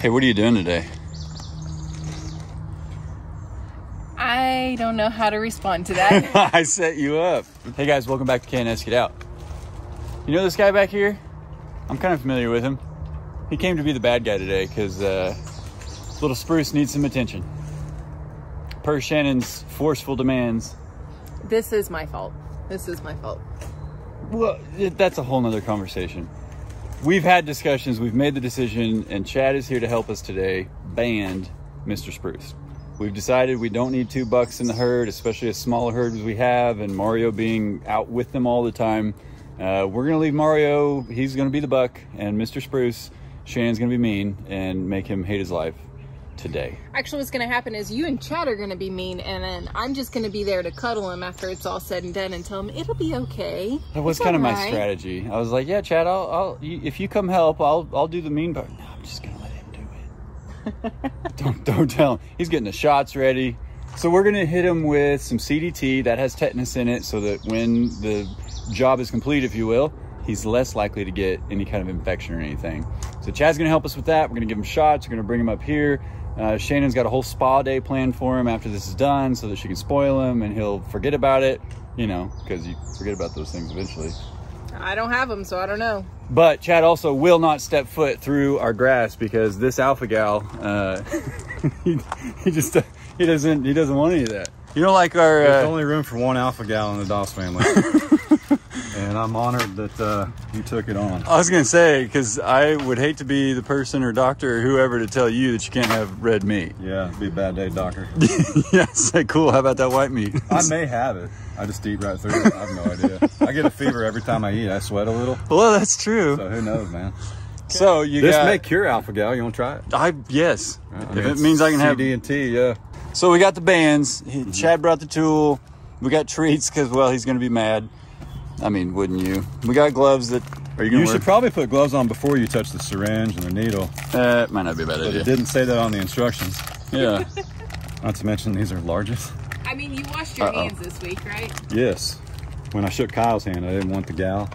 Hey, what are you doing today? I don't know how to respond to that. I set you up. Hey guys, welcome back to K&S Get Out. You know this guy back here? I'm kind of familiar with him. He came to be the bad guy today because little Spruce needs some attention. Per Shannon's forceful demands. This is my fault. This is my fault. Well, that's a whole nother conversation. We've had discussions, we've made the decision, and Chad is here to help us today band Mr. Spruce. We've decided we don't need 2 bucks in the herd, especially a smaller herd as we have, and Mario being out with them all the time. We're going to leave Mario, he's going to be the buck, and Mr. Spruce, Shannon's going to be mean and make him hate his life today. Actually, what's going to happen is you and Chad are going to be mean, and then I'm just going to be there to cuddle him after it's all said and done and tell him it'll be okay. That was kind of my strategy. I was like, yeah, Chad, if you come help, I'll do the mean part. No, I'm just going to let him do it. Don't tell him. He's getting the shots ready. So we're going to hit him with some CDT that has tetanus in it so that when the job is complete, if you will, he's less likely to get any kind of infection or anything. So Chad's going to help us with that. We're going to give him shots. We're going to bring him up here. Shannon's got a whole spa day planned for him after this is done so that she can spoil him and he'll forget about it, you know, because you forget about those things eventually. I don't have them, so I don't know. But Chad also will not step foot through our grass because this alpha gal, he doesn't want any of that. You know, like our... There's only room for 1 alpha gal in the Doss family. And I'm honored that you took it on. I was going to say, because I would hate to be the person or doctor or whoever to tell you that you can't have red meat. Yeah, it'd be a bad day, doctor. Yeah, say, cool, how about that white meat? I may have it. I just eat right through it. I have no idea. I get a fever every time I eat. I sweat a little. Well, that's true. So who knows, man. So this may cure alpha gal. You want to try it? Yes. If it means I can have CDT, yeah. So we got the bands. Chad brought the tool. We got treats because, well, he's going to be mad. I mean, wouldn't you? We got gloves that... Are you going to wear? Should probably put gloves on before you touch the syringe and the needle. It might not be a bad idea. It didn't say that on the instructions. Yeah. Not to mention these are largest. I mean, you washed your hands this week, right? Yes. When I shook Kyle's hand, I didn't want the gal.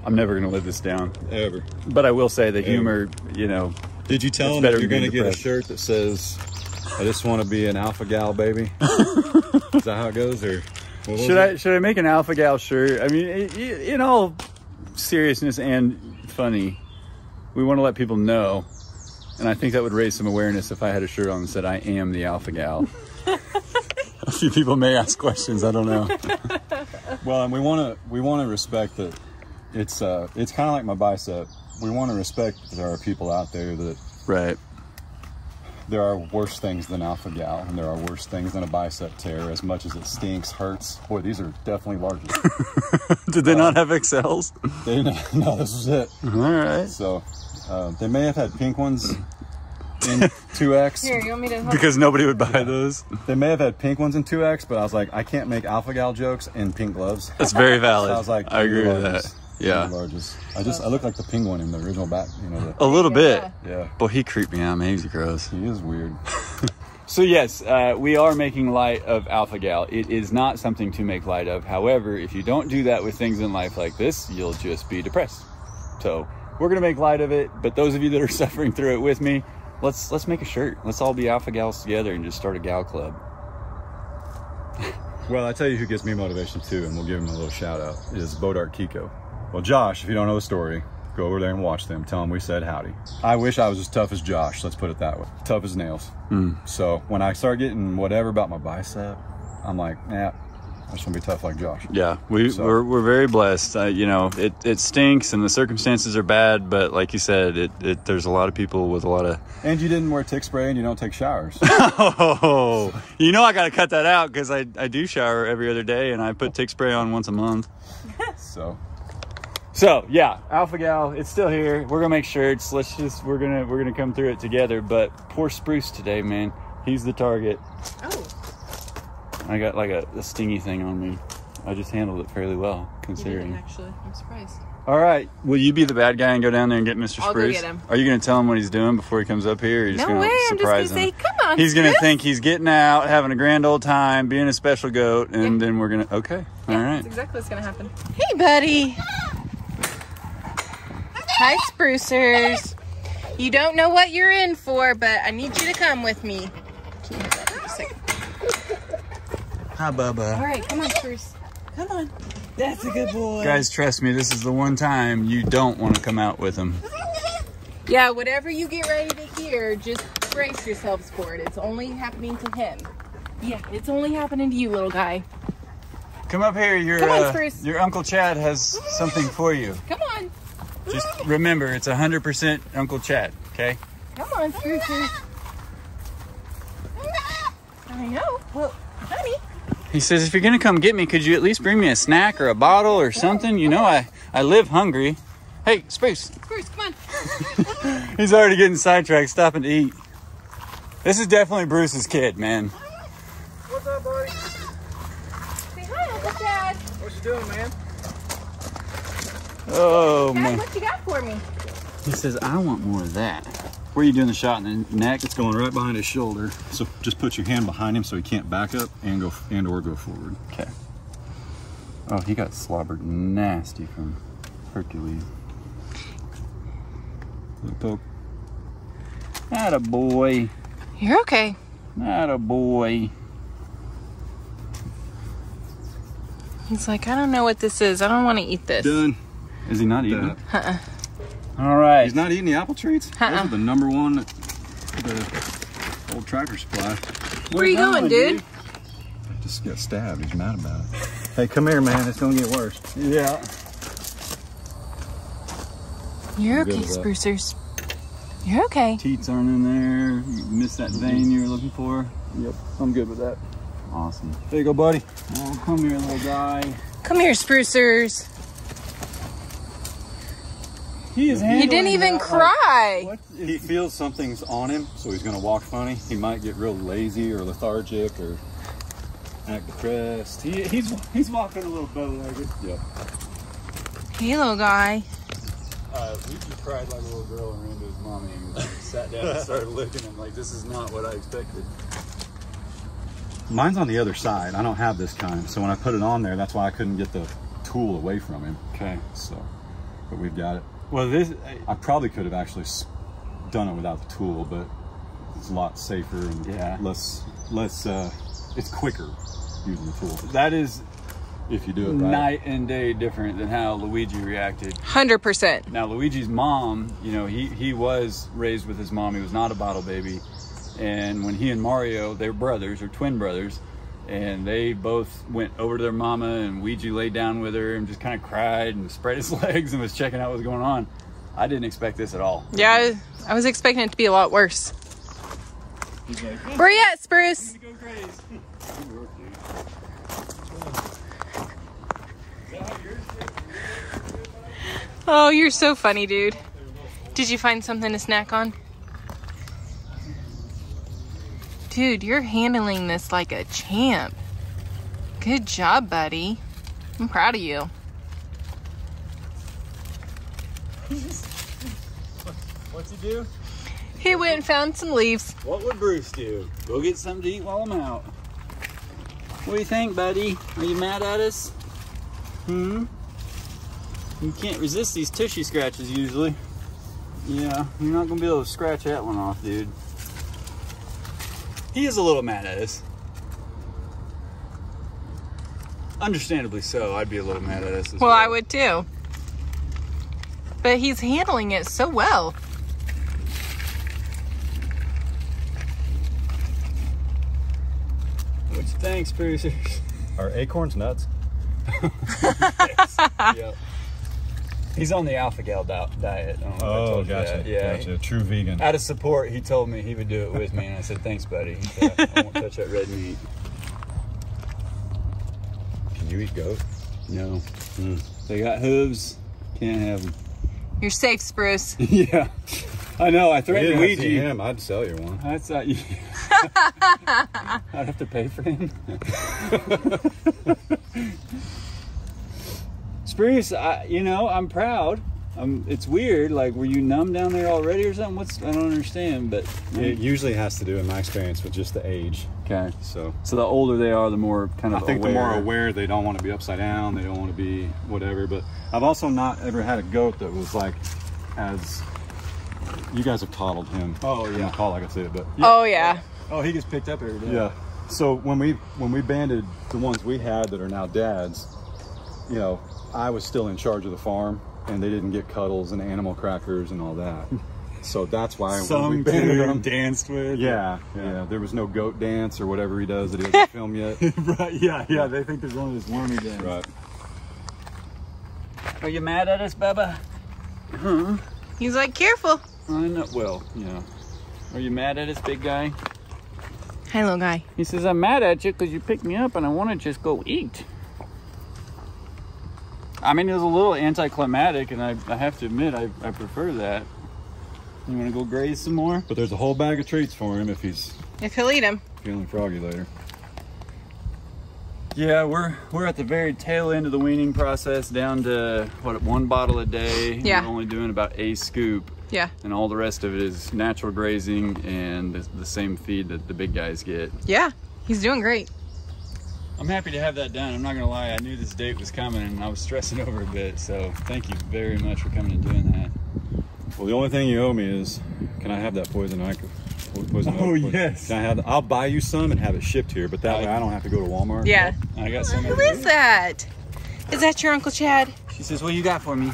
I'm never going to live this down. Ever. But I will say the humor, you know... Did you tell him that you're going to get a shirt that says, I just want to be an alpha gal, baby? Is that how it goes, or... Should I make an alpha gal shirt? I mean, in all seriousness and funny, we want to let people know, and I think that would raise some awareness if I had a shirt on that said I am the alpha gal. A few people may ask questions. I don't know. Well, and we want to respect that it's kind of like my bicep. We want to respect that there are people out there that right. There are worse things than alpha gal, and there are worse things than a bicep tear. As much as it stinks, hurts. Boy, these are definitely larger. Did they not have XLs? No, this was it. All right. So they may have had pink ones in 2X. Here, you want me to help? Because nobody would buy those. They may have had pink ones in 2X, but I was like, I can't make alpha gal jokes in pink gloves. That's very valid. So I was like, I agree with that. Yeah. I look like the penguin in the original back, you know. A little bit. Yeah. Boy, he creeped me out, man. He's gross. He is weird. So yes, we are making light of alpha gal. It is not something to make light of. However, if you don't do that with things in life like this, you'll just be depressed. So we're gonna make light of it. But those of you that are suffering through it with me, let's make a shirt. Let's all be alpha gals together and just start a gal club. Well, I tell you who gives me motivation too, and we'll give him a little shout out, is Bodart Kiko. Well, Josh, if you don't know the story, go over there and watch them. Tell them we said howdy. I wish I was as tough as Josh. Let's put it that way. Tough as nails. So when I start getting whatever about my bicep, I'm like, nah, I just want to be tough like Josh. Yeah, we're very blessed. You know, it stinks and the circumstances are bad, but like you said, there's a lot of people with a lot of... And you didn't wear tick spray and you don't take showers. Oh, you know I got to cut that out because I do shower every other day and I put tick spray on once a month. So yeah, alpha gal, it's still here. We're gonna make shirts. We're gonna come through it together. But poor Spruce today, man. He's the target. Oh. I got like a stingy thing on me. I just handled it fairly well, considering. You didn't, actually. I'm surprised. All right, will you be the bad guy and go down there and get Mr. Spruce? I'll go get him. Are you gonna tell him what he's doing before he comes up here? Or are you just no gonna way. surprise I'm just gonna say, come on. He's gonna Spruce. think he's getting out, having a grand old time, being a special goat, and then we're gonna. Okay, yeah, all right. That's exactly what's gonna happen. Hey, buddy. Hi, Sprucers. You don't know what you're in for, but I need you to come with me. Can you hold that for a second? Hi, Bubba. All right, come on, Spruce. Come on. That's a good boy. Guys, trust me, this is the one time you don't want to come out with him. Yeah, whatever you get ready to hear, just brace yourselves for it. It's only happening to him. Yeah, it's only happening to you, little guy. Come up here. Come on, Spruce. Your Uncle Chad has something for you. Come on. Just remember, it's 100% Uncle Chad, okay? Come on, Spruce. I know. Well, honey. He says, if you're going to come get me, could you at least bring me a snack or a bottle or something? You know, I live hungry. Hey, Spruce. Spruce, come on. He's already getting sidetracked, stopping to eat. This is definitely Bruce's kid, man. What's up, buddy? Say hi, Uncle Chad. What you doing, man? Oh, Dad, man. what you got for me? He says, I want more of that. Where are you doing the shot in the neck? It's going right behind his shoulder. So just put your hand behind him so he can't back up and or go forward. Okay. Oh, he got slobbered nasty from Hercules. Little poke. Atta boy. You're okay. Atta boy. He's like, I don't know what this is. I don't want to eat this. Done. Is he not eating? Uh-uh. All right. He's not eating the apple treats? Those are the number one at the old Tractor Supply. Where are you going, dude? Just got stabbed. He's mad about it. Hey, come here, man. It's going to get worse. Yeah. You're Good okay, with that. Sprucers. You're okay. Teats aren't in there. You missed that vein you were looking for. Yep, I'm good with that. Awesome. There you go, buddy. Oh, come here, little guy. Come here, Sprucers. He is He didn't even cry. What? He feels something's on him, so he's going to walk funny. He might get real lazy or lethargic or act depressed. He's walking a little bow-legged. Yep. Hey, little guy. We just cried like a little girl and ran to his mommy and sat down and started licking him like, this is not what I expected. Mine's on the other side. I don't have this kind, so when I put it on there, that's why I couldn't get the tool away from him. Okay. So, but we've got it. Well, this... I probably could have actually done it without the tool, but it's a lot safer and Yeah. less. It's quicker using the tool That is if you do it right. night and day different than how Luigi reacted. 100%. Now, Luigi's mom, you know, he was raised with his mom. He was not a bottle baby. And when he and Mario, they were brothers or twin brothers, and they both went over to their mama, and Luigi laid down with her and just kind of cried and spread his legs and was checking out what was going on. I didn't expect this at all. Yeah, I was expecting it to be a lot worse. He's like, Where you at, Spruce? go crazy. Oh, you're so funny, dude. Did you find something to snack on? Dude, you're handling this like a champ. Good job, buddy. I'm proud of you. What's he do? He went and found some leaves. What would Bruce do? Go get something to eat while I'm out. What do you think, buddy? Are you mad at us? You can't resist these tushy scratches usually. Yeah, you're not gonna be able to scratch that one off, dude. He is a little mad at us. Understandably so. I'd be a little mad at us as well. Well, I would too. But he's handling it so well. What you think, Sprucers? Are acorns nuts? Yes. Yep. He's on the alpha gal diet. I don't know if I told you that. Yeah. Gotcha. True vegan. Out of support, he told me he would do it with me, and I said, thanks, buddy. He said, I won't touch that red meat. Can you eat goat? No. They got hooves. Can't have them. You're safe, Spruce. Yeah. I know. I threatened Luigi. him, I'd sell you one. That's not you. I'd have to pay for him. Spruce, you know, I'm proud. It's weird. Like, were you numb down there already or something? I don't understand, but It usually has to do, in my experience, with just the age. okay. So So the older they are, the more kind of I think aware. the more aware, they don't want to be upside down, they don't want to be whatever. But I've also not ever had a goat that was like as You guys have coddled him. Oh, yeah. In the call, like I said, but Oh yeah. Oh, he gets picked up every day. yeah. So when we banded the ones we had that are now dads, you know, I was still in charge of the farm, and they didn't get cuddles and animal crackers and all that. So that's why when we banded them, danced with. yeah. There was no goat dance or whatever he does that he hasn't filmed yet. Right, yeah. They think there's one of those wormy dance. Right. Are you mad at us, Bubba? Huh? He's like, careful. I know. Well, yeah. Are you mad at us, big guy? Hi, little guy. He says, I'm mad at you because you picked me up and I want to just go eat. I mean, it was a little anticlimactic, and I have to admit, I prefer that. You want to go graze some more? But there's a whole bag of treats for him if he's If he'll eat him. feeling froggy later. Yeah, we're at the very tail end of the weaning process, down to, what, 1 bottle a day. Yeah. We're only doing about a scoop. Yeah. And all the rest of it is natural grazing and the same feed that the big guys get. Yeah. He's doing great. I'm happy to have that done. I'm not gonna lie, I knew this date was coming and I was stressing over a bit, so thank you very much for coming and doing that. Well, the only thing you owe me is, can I have that poison oak? Oh, yes. Can I have? I'll buy you some and have it shipped here, but that way I don't have to go to Walmart. Yeah. I got some. Who is that? Is that your Uncle Chad? She says, what you got for me?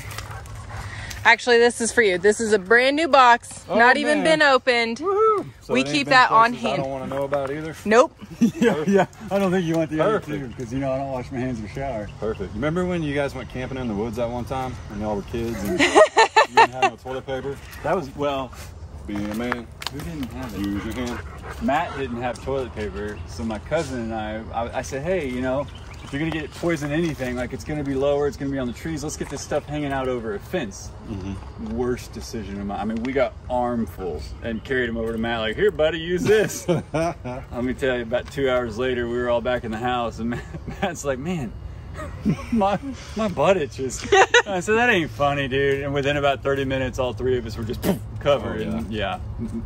Actually, this is for you. This is a brand new box. Oh, not even man. been opened. Woohoo! So We it ain't keep been that on places I hand. don't want to know about either. Nope. Yeah. I don't think you want the other Perfect. two because, you know, I don't wash my hands or shower. Perfect. You remember when you guys went camping in the woods that one time when y'all were kids and you didn't have no toilet paper? That was, well, Being a man, who didn't have it? use your hand. Matt didn't have toilet paper, so my cousin and I said, hey, you know, if you're gonna get poison anything, like it's gonna be lower, it's gonna be on the trees, let's get this stuff hanging out over a fence. Worst decision of mine. I mean, we got armfuls and carried them over to Matt, like, here, buddy, use this. Let me tell you, about 2 hours later, we were all back in the house, and Matt's like, man, my butt itches. I said, that ain't funny, dude. And within about 30 minutes, all 3 of us were just covered. Oh, yeah. And yeah,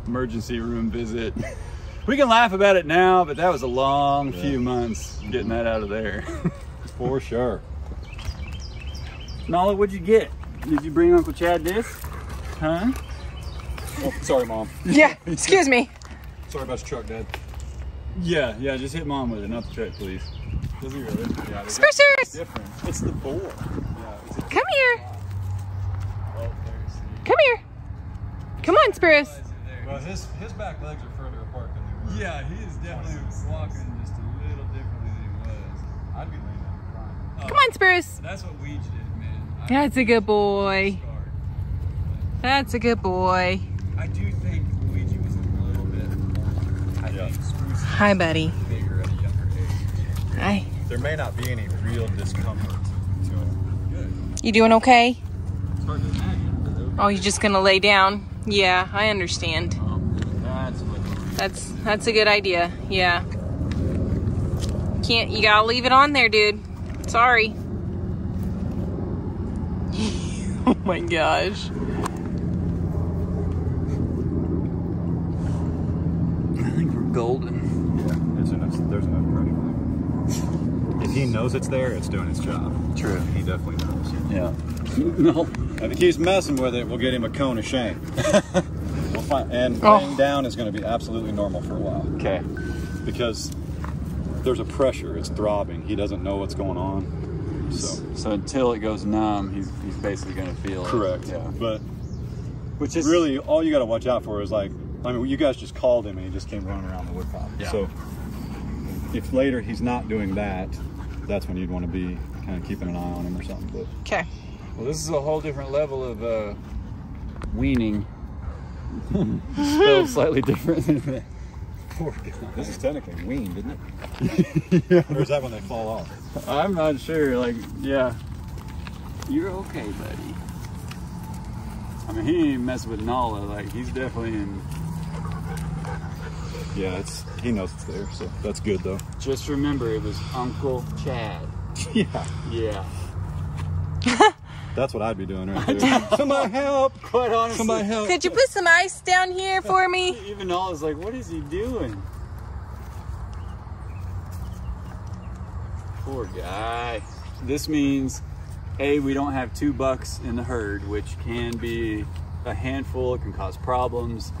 emergency room visit. We can laugh about it now, but that was a long few months getting that out of there. For sure. Nala, what'd you get? Did you bring Uncle Chad this? Huh? Oh, sorry, Mom. Yeah. Excuse me. Sorry about your truck, Dad. Yeah, just hit Mom with it, not the truck, please. Does he really? Yeah, Sprucers, different. It's the boar. Yeah, come here. oh, there's Come here. Come on, Spruce. Well, his back legs are further apart than they were. Yeah, he is definitely walking just a little differently than he was. I'd be laying down and crying. Come on, Spruce. That's what Weege did, man. That's a good boy. That's a good boy. I do think Luigi was a little bit more, I think Spruce Hi, buddy. is bigger at a younger age. Hi. There may not be any real discomfort to him. Good. You doing okay? It's hard to imagine. Oh, you're just gonna lay down? Yeah, I understand. That's what. That's a good idea. Yeah. You gotta leave it on there, dude. Sorry. Oh my gosh. I think we're golden. Yeah, there's enough pressure. If he knows it's there, it's doing its job. True. He definitely knows. Yeah. No. If he keeps messing with it, we'll get him a cone of shame. We'll find, and Oh. laying down is going to be absolutely normal for a while. Okay. Because there's a pressure, it's throbbing. He doesn't know what's going on. So until it goes numb, he's basically gonna feel correct. it. Yeah. But Which is really, all you got to watch out for is, like, I mean, you guys just called him and he just came running around the woodpile. Yeah. So if later he's not doing that, that's when you'd want to be kind of keeping an eye on him or something. But Okay. Well, this is a whole different level of weaning. Spelled slightly different than that. Poor guy. this is technically weaned, isn't it? Yeah. Or is that when they fall off? I'm not sure. Like, yeah. You're okay, buddy. I mean, he ain't messing with Nala. Like, he's definitely in. Yeah, he knows it's there, so that's good though. Just remember, it was Uncle Chad. Yeah. Yeah. That's what I'd be doing right there. Somebody help! Quite honestly. Somebody help! Could you put some ice down here for me? Even Nala's like, what is he doing? Poor guy. This means, A, we don't have 2 bucks in the herd, which can be a handful. It can cause problems.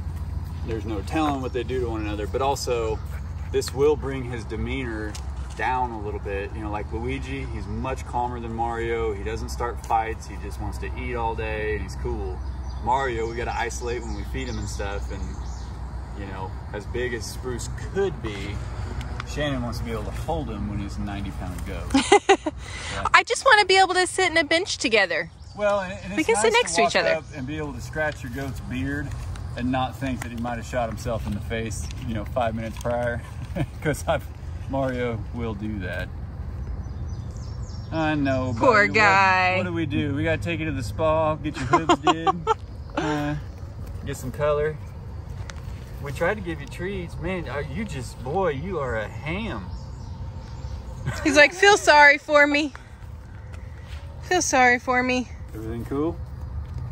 There's no telling what they do to one another, but also this will bring his demeanor down a little bit. You know, like Luigi, he's much calmer than Mario. He doesn't start fights. He just wants to eat all day and he's cool. Mario, we got to isolate when we feed him and stuff. And, you know, as big as Spruce could be, Shannon wants to be able to hold him when he's a 90-pound goat. Yeah. I just want to be able to sit in a bench together. Well, and we can sit next to each other and be able to scratch your goat's beard and not think that he might have shot himself in the face, you know, 5 minutes prior. Because Mario will do that. I know. Poor guy. What do we do? We got to take you to the spa, get your hooves did, get some color. We tried to give you treats. Man, you just, boy, you are a ham. He's like, feel sorry for me. Feel sorry for me. Everything cool?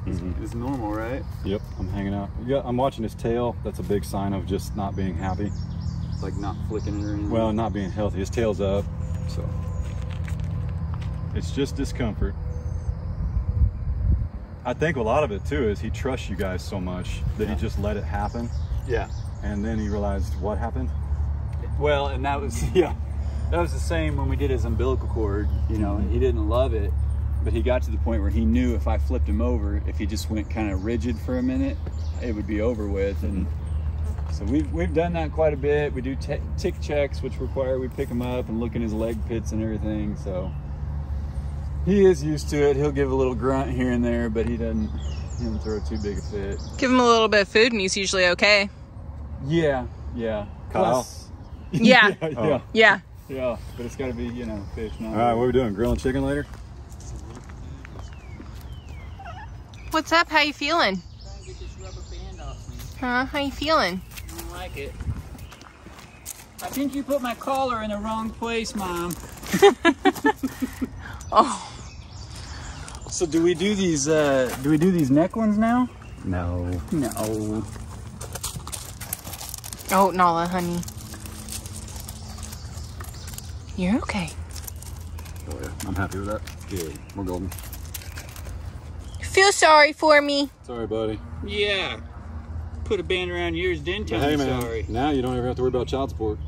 It's normal, right? Yep, I'm hanging out. Yeah, I'm watching his tail. That's a big sign of just not being happy. Like not flicking it or anything? Well, not being healthy. His tail's up, so it's just discomfort. I think a lot of it too is he trusts you guys so much that he just let it happen. Yeah. And then he realized what happened. Well, and that was, yeah, that was the same when we did his umbilical cord. You know, he didn't love it, but he got to the point where he knew if I flipped him over, if he just went kind of rigid for a minute, it would be over with. And so we've done that quite a bit. We do tick checks, which require we pick him up and look in his leg pits and everything. So he is used to it. He'll give a little grunt here and there, but he doesn't throw too big a fit. Give him a little bit of food and he's usually okay. Yeah. Kyle? Yeah. Oh. Yeah. Yeah, but it's got to be, you know, fish. Not All right, what are we doing? Grilling chicken later? What's up? How you feeling? Trying to get this rubber band off me. Huh? How you feeling? I don't like it. I think you put my collar in the wrong place, Mom. Oh. So do we do these neck ones now? No. No. Oh, Nala, honey. You're okay. Oh yeah, I'm happy with that. Good. We're golden. Feel sorry for me. Sorry, buddy. Yeah. Put a band around yours, didn't tell Hey me man, sorry. now you don't ever have to worry about child support.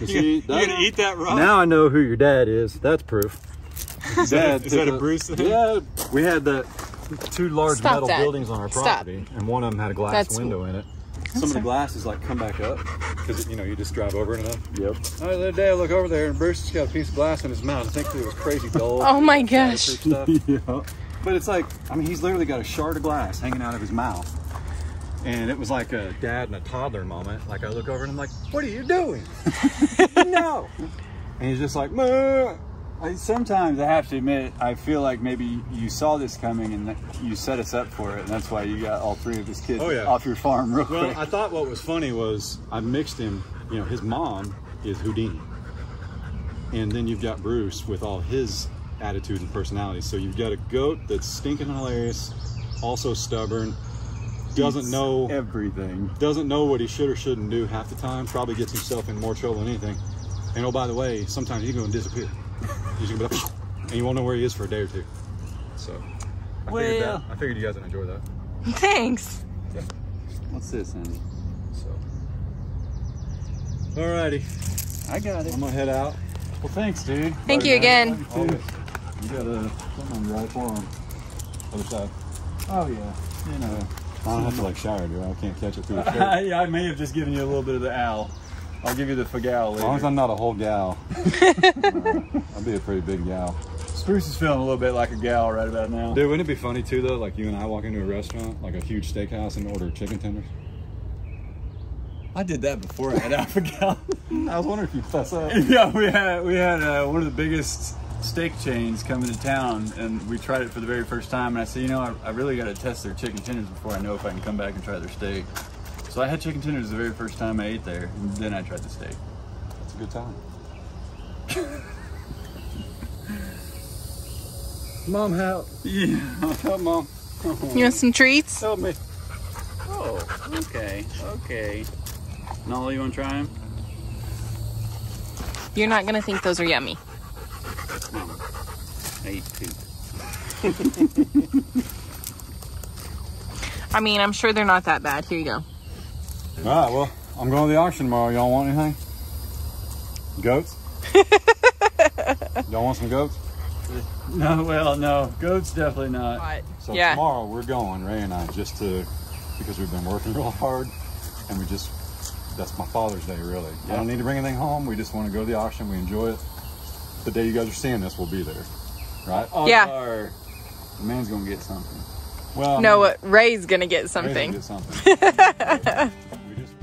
You're gonna eat that raw? Now I know who your dad is. That's proof. Is that a Bruce thing? Yeah, we had that 2 large Stop metal that. buildings on our Stop. property, and one of them had a glass That's- window in it. Some of the glasses like come back up because you know you just drive over it enough. Yep. The other day I look over there and Bruce has got a piece of glass in his mouth. I think it was crazy dull. Oh my gosh. Stuff. Yeah. But it's like, I mean, he's literally got a shard of glass hanging out of his mouth. And it was like a dad and a toddler moment. Like I look over and I'm like, what are you doing? No. And he's just like, "Meh." Sometimes I have to admit, I feel like maybe you saw this coming and you set us up for it, and that's why you got all 3 of his kids off your farm real quick. Well, I thought what was funny was I mixed him, you know, his mom is Houdini. And then you've got Bruce with all his attitude and personality. So you've got a goat that's stinking hilarious, also stubborn, doesn't know everything, doesn't know what he should or shouldn't do half the time, probably gets himself in more trouble than anything. And oh, by the way, sometimes he's going to disappear. He's going to be like, and you won't know where he is for a day or 2. So I figured you guys would enjoy that. Thanks. Yeah. What's this, honey? So, alrighty, I got it. I'm gonna head out. Well, thanks, dude. Thank you again. Always. You got something on your right forearm. Other side. Oh yeah. You know. I don't have to like shower, dude. I can't catch it through the shirt. I may have just given you a little bit of the owl. I'll give you the fagal later. As long as I'm not a whole gal. I'll be a pretty big gal. Spruce is feeling a little bit like a gal right about now. Dude, wouldn't it be funny too though, like you and I walk into a restaurant, like a huge steakhouse, and order chicken tenders? I did that before I had alpha gal. I was wondering if you'd fess up. Yeah, we had one of the biggest steak chains come into town, and we tried it for the very first time. And I said, you know, I really got to test their chicken tenders before I know if I can come back and try their steak. So I had chicken tenders the very first time I ate there, and then I tried the steak. That's a good time. Mom, help. Yeah. Help, Mom. You want some treats? Help me. Oh, okay, okay. Nala, you want to try them? You're not going to think those are yummy. I eat 2. I mean, I'm sure they're not that bad. Here you go. All right, well, I'm going to the auction tomorrow. Y'all want anything? Goats? Y'all want some goats? No, well, no. Goats definitely not. So Yeah. tomorrow we're going, Ray and I, because we've been working real hard, and that's my Father's Day, really. I don't need to bring anything home. We just want to go to the auction. We enjoy it. The day you guys are seeing this, we'll be there, right? Yeah. The man's gonna get something. Well, No, Ray's gonna get something. Ray's gonna get something. We just...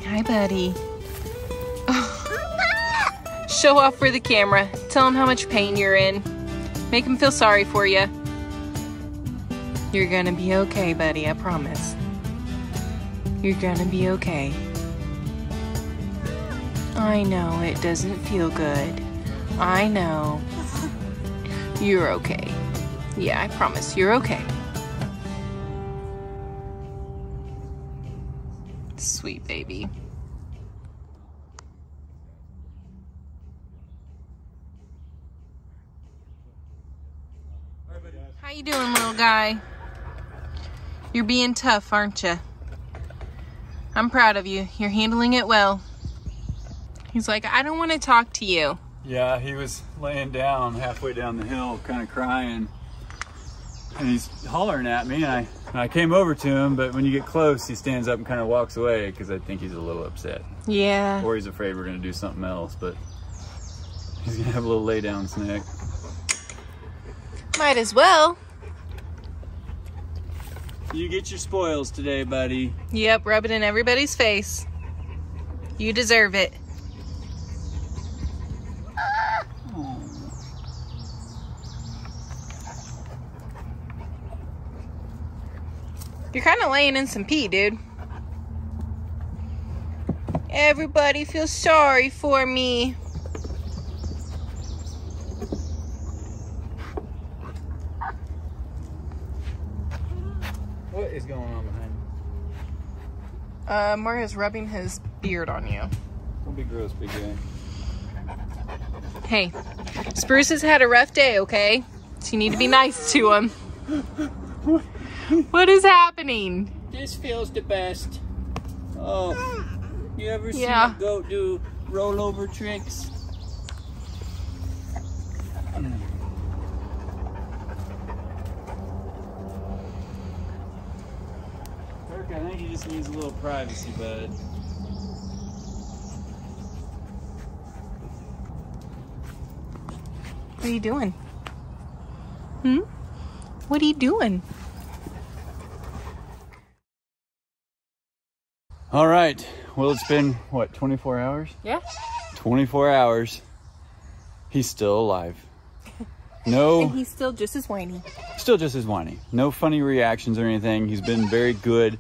Hi, buddy. Show off for the camera. Tell him how much pain you're in. Make him feel sorry for you. You're gonna be okay, buddy, I promise. You're gonna be okay. I know it doesn't feel good. I know. You're okay. Yeah, I promise you're okay. Sweet baby. How you doing, little guy? You're being tough, aren't you? I'm proud of you. You're handling it well. He's like, I don't want to talk to you. Yeah, he was laying down halfway down the hill, kind of crying. And he's hollering at me, and I came over to him, but when you get close, he stands up and kind of walks away because I think he's a little upset. Yeah. Or he's afraid we're going to do something else, but he's going to have a little lay down snack. Might as well. You get your spoils today, buddy. Yep, rub it in everybody's face. You deserve it. You're kind of laying in some pee, dude. Everybody feels sorry for me. What is going on behind you? Mario's rubbing his beard on you. Don't be gross, big guy. Hey, Spruce has had a rough day, okay? So you need to be nice to him. What is happening? This feels the best. Oh, you ever seen Yeah. a goat do rollover tricks? Kirk, I think he just needs a little privacy, bud. What are you doing? What are you doing? All right. Well, it's been, what, 24 hours? Yeah. 24 hours. He's still alive. No, And he's still just as whiny. still just as whiny. No funny reactions or anything. He's been very good.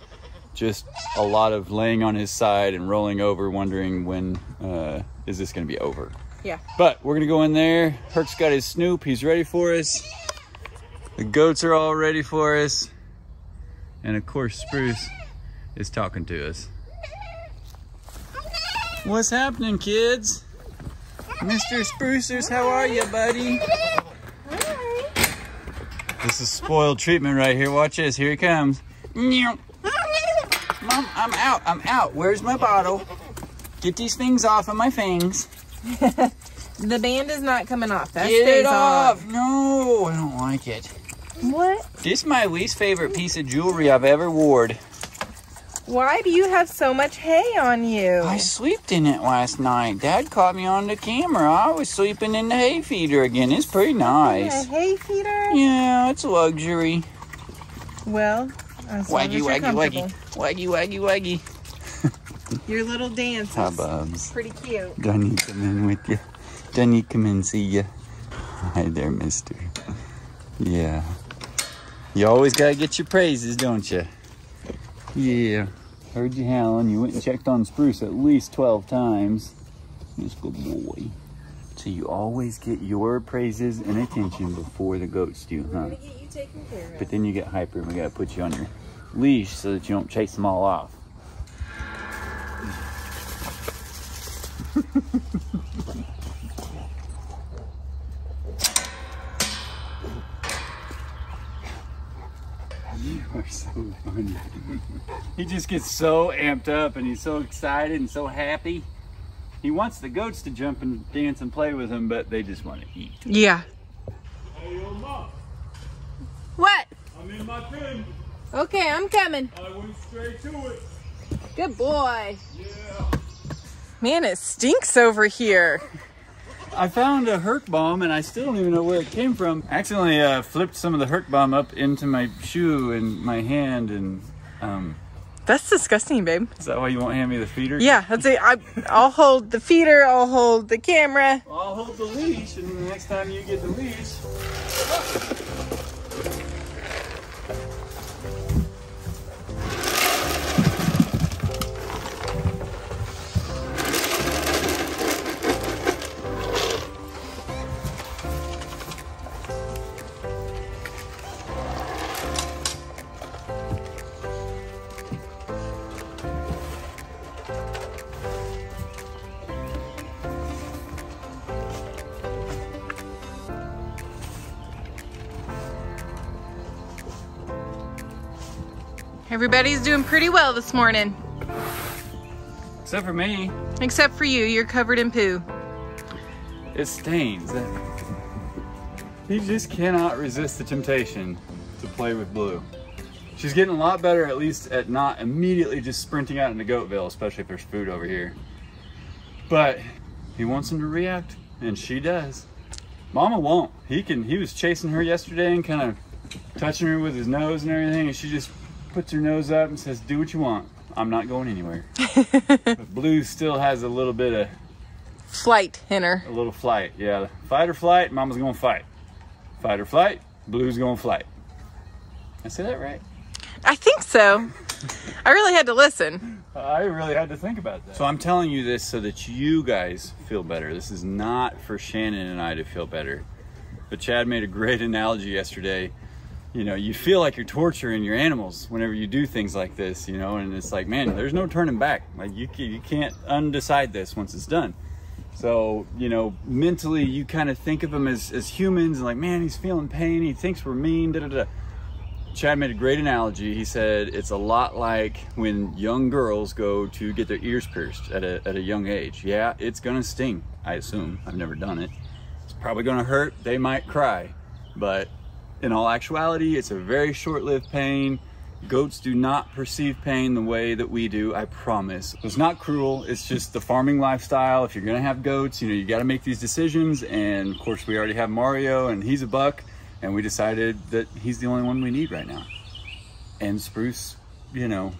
Just a lot of laying on his side and rolling over, wondering when is this going to be over. Yeah. But we're going to go in there. Herc's got his Snoop. He's ready for us. The goats are all ready for us. And of course, Spruce is talking to us. What's happening, kids? Mr. Sprucers, how are you, buddy? Hi. This is spoiled treatment right here. Watch this. Here he comes. Mom, I'm out. I'm out. Where's my bottle? Get these things off of my fangs. The band is not coming off. That Get stays it off. on. No, I don't like it. What? This is my least favorite piece of jewelry I've ever worn. Why do you have so much hay on you? I slept in it last night. Dad caught me on the camera. I was sleeping in the hay feeder again. It's pretty nice. A hay feeder? Yeah, it's a luxury. Well, as long as Waggy, you're waggy, waggy. comfortable. Waggy, waggy, waggy. Your little dance Hi, is Bubs. pretty cute. Johnny, come in with you. Johnny, come in, see ya. Hi there, mister. Yeah. You always gotta get your praises, don't you? Yeah. Heard you howling. You went and checked on Spruce at least 12 times. Yes, good boy. So you always get your praises and attention before the goats do, huh? We're gonna get you taken care of. But then you get hyper and we gotta put you on your leash so that you don't chase them all off. You are so funny. He just gets so amped up and he's so excited and so happy. He wants the goats to jump and dance and play with him, but they just want to eat. Yeah. Hey, yo, Mom. What? I'm in my pen. Okay, I'm coming. I went straight to it. Good boy. Yeah. Man, it stinks over here. I found a Herc bomb and I still don't even know where it came from. I accidentally flipped some of the Herc bomb up into my shoe and my hand and That's disgusting, babe. is that why you won't hand me the feeder? Yeah, that's it. I'll hold the feeder. I'll hold the camera. Well, I'll hold the leash and the next time you get the leash. Everybody's doing pretty well this morning. Except for me. Except for you. You're covered in poo. It stains. He just cannot resist the temptation to play with Blue. She's getting a lot better, at least at not immediately just sprinting out into Goatville, especially if there's food over here. But he wants him to react, and she does. Mama won't. He was chasing her yesterday and kind of touching her with his nose and everything, and she just puts her nose up and says, do what you want. I'm not going anywhere. But Blue still has a little bit of Flight in her. a little flight. Yeah, fight or flight, Mama's gonna fight. Fight or flight, Blue's gonna flight. I say that right? I think so. I really had to listen. I really had to think about that. So I'm telling you this so that you guys feel better. This is not for Shannon and I to feel better. But Chad made a great analogy yesterday. You know, you feel like you're torturing your animals whenever you do things like this, you know, and it's like, man, there's no turning back. Like you can't undecide this once it's done. So, you know, mentally you kind of think of them as humans and like, man, he's feeling pain. He thinks we're mean, da da da. Chad made a great analogy. He said it's a lot like when young girls go to get their ears pierced at a young age. Yeah, it's gonna sting, I assume. I've never done it. It's probably gonna hurt. They might cry, but in all actuality, it's a very short-lived pain. Goats do not perceive pain the way that we do, I promise. It's not cruel, it's just the farming lifestyle. If you're gonna have goats, you know, you gotta make these decisions. And of course, we already have Mario and he's a buck, and we decided that he's the only one we need right now. And Spruce, you know,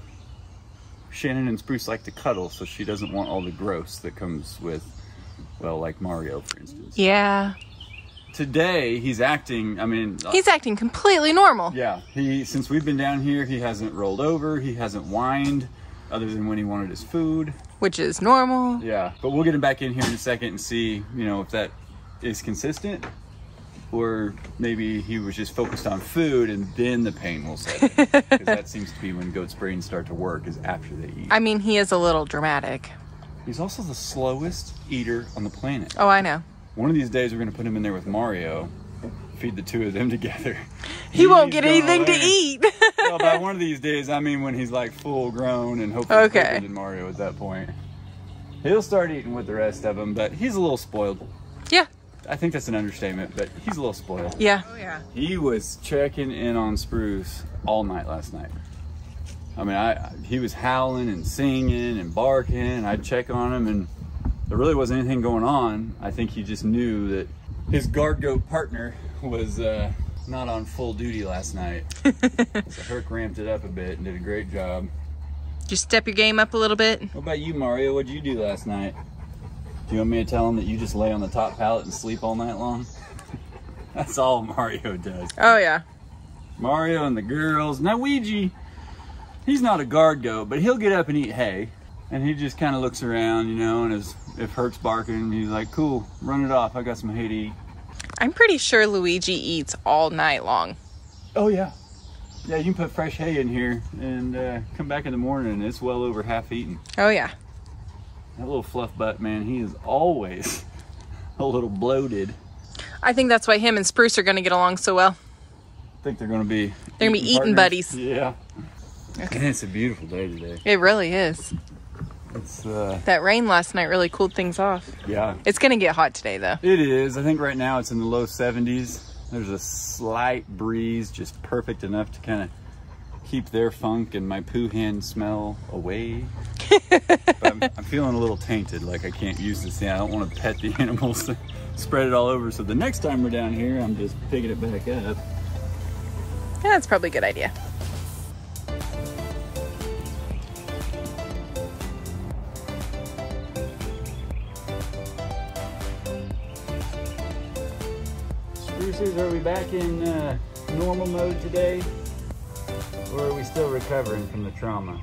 Shannon and Spruce like to cuddle, so she doesn't want all the gross that comes with, well, like Mario, for instance. Yeah. Today, he's acting, I mean... He's acting completely normal. Yeah, since we've been down here, he hasn't rolled over, he hasn't whined, other than when he wanted his food. Which is normal. Yeah, but we'll get him back in here in a second and see, you know, if that is consistent, or maybe he was just focused on food and then the pain will set in. Because that seems to be when goats' brains start to work, is after they eat. I mean, he is a little dramatic. He's also the slowest eater on the planet. Oh, I know. One of these days, we're going to put him in there with Mario, feed the two of them together. He won't get anything to eat. Well, by one of these days, I mean when he's like full grown and hopefully bigger than Mario at that point. He'll start eating with the rest of them, but he's a little spoiled. Yeah. I think that's an understatement, but he's a little spoiled. Yeah. Oh, yeah. He was checking in on Spruce all night last night. I mean, he was howling and singing and barking, and I'd check on him, and there really wasn't anything going on. I think he just knew that his guard goat partner was not on full duty last night. So Herc ramped it up a bit and did a great job. Did you step your game up a little bit? What about you, Mario? What'd you do last night? Do you want me to tell him that you just lay on the top pallet and sleep all night long? That's all Mario does. Oh, yeah. Mario and the girls. Now, Ouija, he's not a guard goat, but he'll get up and eat hay. And he just kind of looks around, you know, and if Herc's barking, he's like, cool, run it off. I got some hay to eat. I'm pretty sure Luigi eats all night long. Oh, yeah. Yeah, you can put fresh hay in here and come back in the morning and it's well over half eaten. Oh, yeah. That little fluff butt, man, he is always a little bloated. I think that's why him and Spruce are going to get along so well. I think they're going to be... They're going to be eating buddies. Yeah. Okay. And it's a beautiful day today. It really is. It's that rain last night really cooled things off. Yeah. It's going to get hot today, though. It is. I think right now it's in the low 70s. There's a slight breeze, just perfect enough to kind of keep their funk and my poo hand smell away. But I'm feeling a little tainted, like I can't use this thing. I don't want to pet the animals, spread it all over. So the next time we're down here, I'm just picking it back up. Yeah, that's probably a good idea. Sprucers, are we back in normal mode today? Or are we still recovering from the trauma?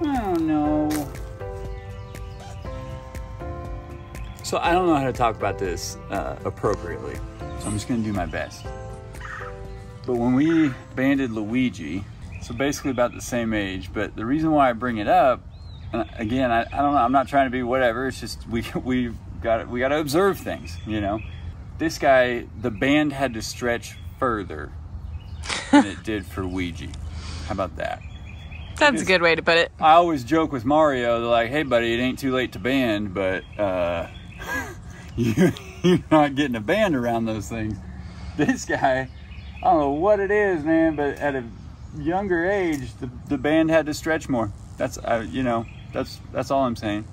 Oh no. So I don't know how to talk about this appropriately, so I'm just gonna do my best. But when we banded Luigi, so basically about the same age, but the reason why I bring it up, again, I don't know, I'm not trying to be whatever, it's just we got to observe things, you know. This guy, the band had to stretch further than it did for Ouija. How about that? That's a good way to put it. I always joke with Mario, they're like, hey buddy, it ain't too late to band, but you're not getting a band around those things. This guy, I don't know what it is, man, but at a younger age, the band had to stretch more. That's, you know, that's all I'm saying.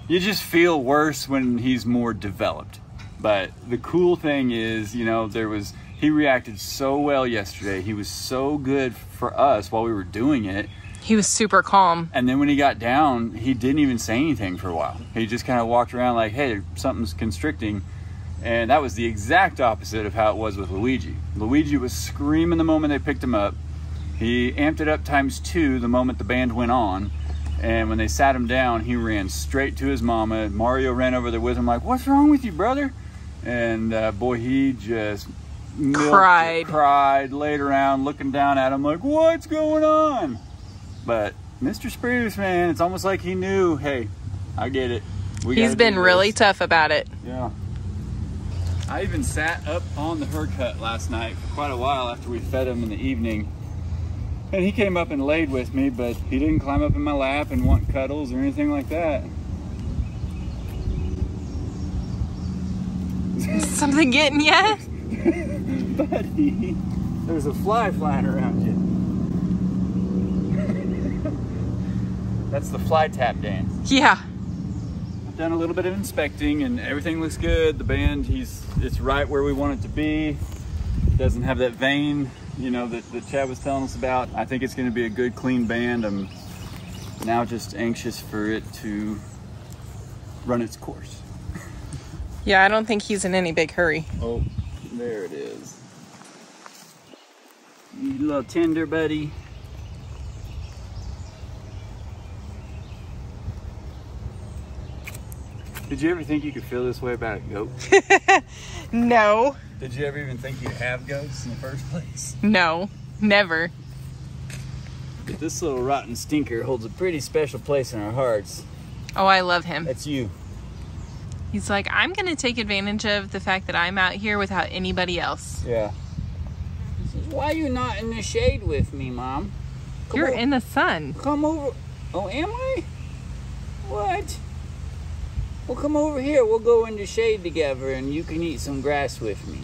You just feel worse when he's more developed. But the cool thing is, you know, he reacted so well yesterday. He was so good for us while we were doing it. He was super calm. And then when he got down, he didn't even say anything for a while. He just kind of walked around like, hey, something's constricting. And that was the exact opposite of how it was with Luigi. Luigi was screaming the moment they picked him up. He amped it up ×2 the moment the band went on. And when they sat him down, he ran straight to his mama. Mario ran over there with him like, what's wrong with you, brother? And boy, he just cried, laid around looking down at him like, what's going on? But Mr. Spruce, man, it's almost like he knew, hey, I get it. He's been really tough about it. Yeah. I even sat up on the Herc hut last night for quite a while after we fed him in the evening. And he came up and laid with me, but he didn't climb up in my lap and want cuddles or anything like that. Is something getting you? Buddy, there's a fly flying around you. That's the fly tap dance. Yeah. I've done a little bit of inspecting and everything looks good. The band, it's right where we want it to be. It doesn't have that vein, you know, that Chad was telling us about. I think it's going to be a good, clean band. I'm now just anxious for it to run its course. Yeah, I don't think he's in any big hurry. Oh, there it is. You little tender buddy. Did you ever think you could feel this way about a goat? No. Did you ever even think you'd have goats in the first place? No, never. This little rotten stinker holds a pretty special place in our hearts. Oh, I love him. That's you. He's like, I'm going to take advantage of the fact that I'm out here without anybody else. Yeah. He says, why are you not in the shade with me, Mom? You're in the sun. Come over. Oh, am I? What? Well, come over here. We'll go in the shade together and you can eat some grass with me.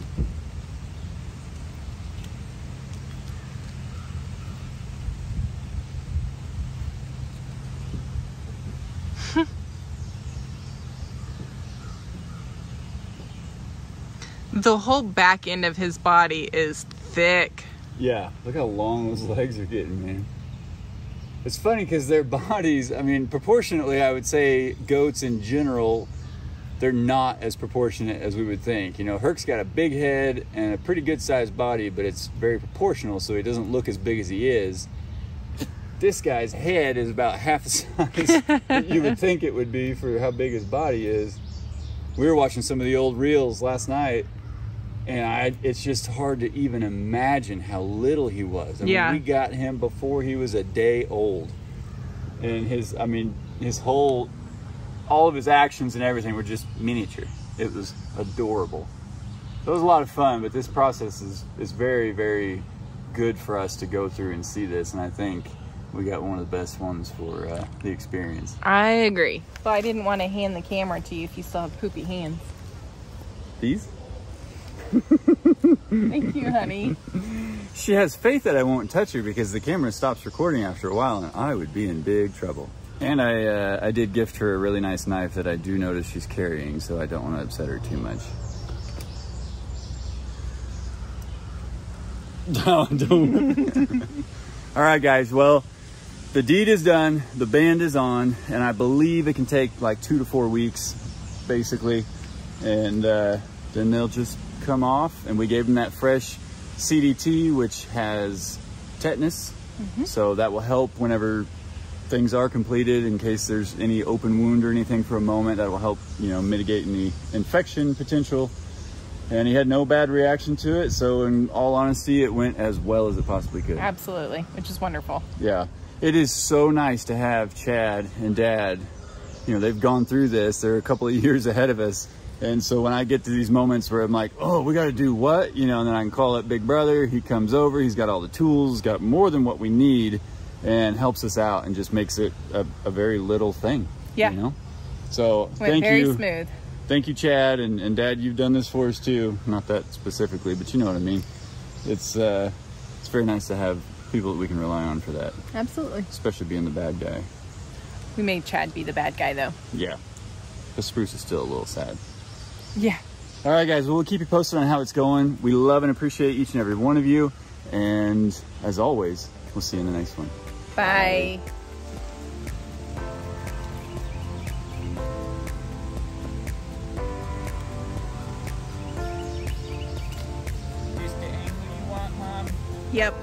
The whole back end of his body is thick. Yeah, look how long those legs are getting, man. It's funny because their bodies, I mean, proportionately, I would say goats in general, they're not as proportionate as we would think. You know, Herc's got a big head and a pretty good sized body, but it's very proportional, so he doesn't look as big as he is. This guy's head is about half the size that you would think it would be for how big his body is. We were watching some of the old reels last night, and it's just hard to even imagine how little he was. I mean, we got him before he was a day old. And all of his actions and everything were just miniature. It was adorable. It was a lot of fun, but this process is very, very good for us to go through and see this. And I think we got one of the best ones for the experience. I agree. But I didn't want to hand the camera to you if you still have poopy hands. These? Thank you, honey. She has faith that I won't touch her because the camera stops recording after a while and I would be in big trouble. And I did gift her a really nice knife that I do notice she's carrying, so I don't want to upset her too much. No, don't. All right, guys. Well, the deed is done. The band is on, and I believe it can take like 2 to 4 weeks, basically. And then they'll just come off, and we gave them that fresh CDT, which has tetanus. So that will help whenever things are completed, in case there's any open wound or anything for a moment. That will help, you know, mitigate any infection potential. And he had no bad reaction to it, so in all honesty, it went as well as it possibly could. Absolutely, which is wonderful. Yeah, it is so nice to have Chad and Dad. You know, they've gone through this. They're a couple of years ahead of us. And so when I get to these moments where I'm like, oh, we got to do what? You know, and then I can call up Big Brother. He comes over. He's got all the tools, got more than what we need, and helps us out and just makes it a very little thing. Yeah. You know? So thank you. Very smooth. Thank you, Chad. And Dad, you've done this for us too. Not that specifically, but you know what I mean. It's very nice to have people that we can rely on for that. Absolutely. Especially being the bad guy. We made Chad be the bad guy, though. Yeah. But Spruce is still a little sad. Yeah. All right, guys. Well, we'll keep you posted on how it's going. We love and appreciate each and every one of you. And as always, we'll see you in the next one. Bye. Just the angle you want, Mom? Yep.